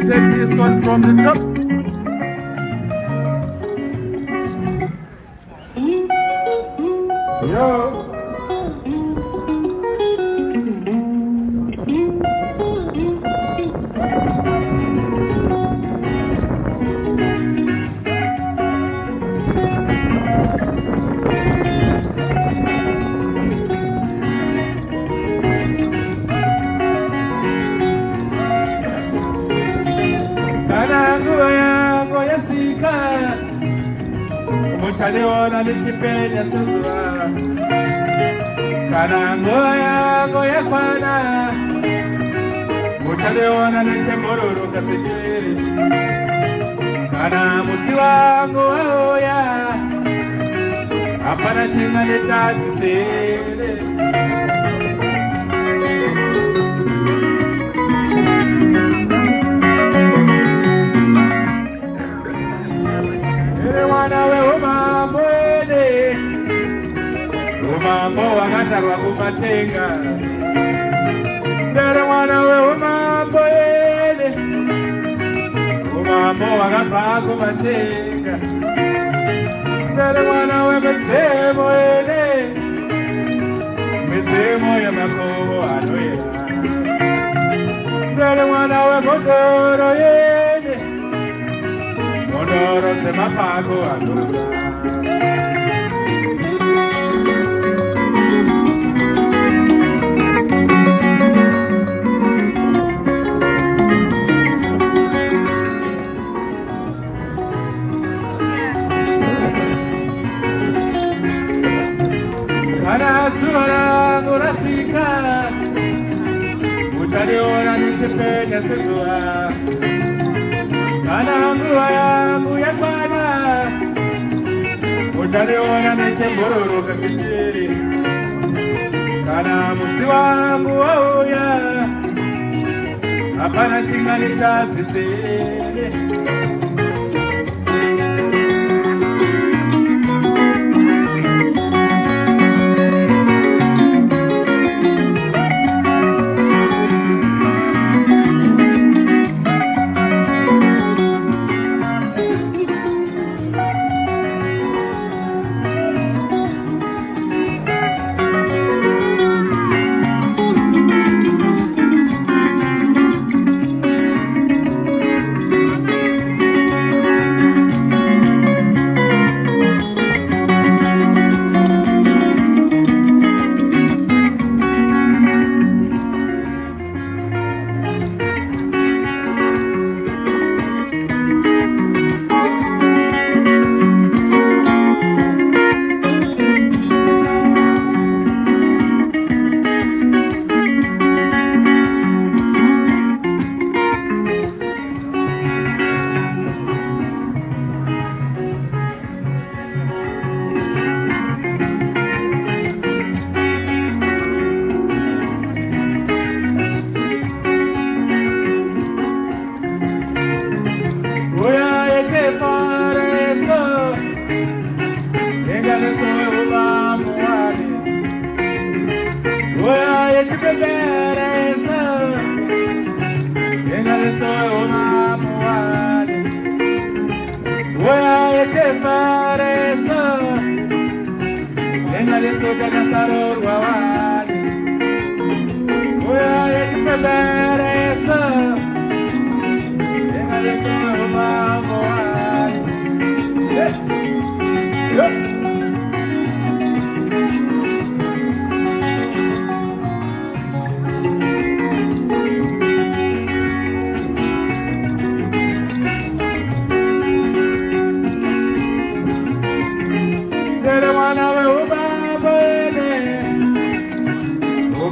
Take this one from the top. Yo. Muchaleona lichipenya suzua kana ngoya ngoya kwana muchaleona lichemororo kapechiri kana muti wangu waoya hapana chinga letazisele Mambo wakatarwa kumatenga Ndere mwana we umambo yele Umambo wakapaa kumatenga Ndere mwana we mezemo yele Mezemo ya makobo anoya Ndere mwana we mondoro yele Mondoro se mapako anoya Sura murasika Mutaliona nitepenya sezua Kana ngua yangu ya kwana Mutaliona nitembororo kakishiri Kana musi wangu wauya Hapana chinga nitazisele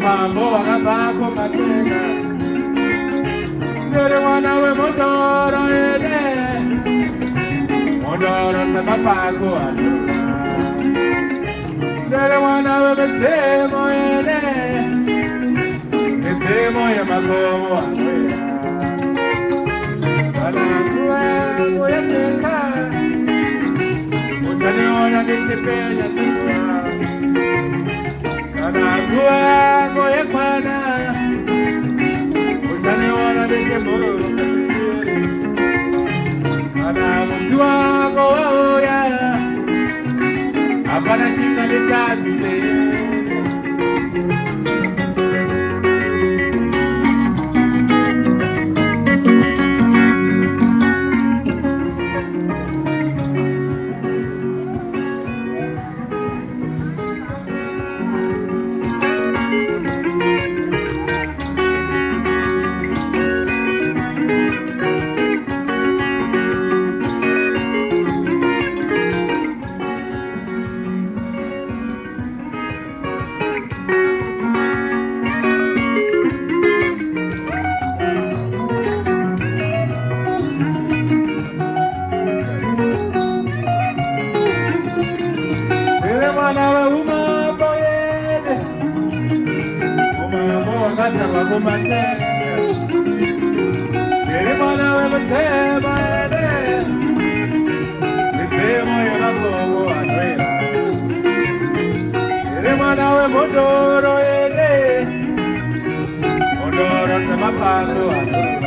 Mambo wakapako matena Ndere wana we mondoro ede Mondoro se mapako aluka Ndere wana we mezemo ede Mezemo ya makobo aluka Alakue moya teka Utaniona nitipenya sura Alakue Apana chika litazise. Modoro, Modoro,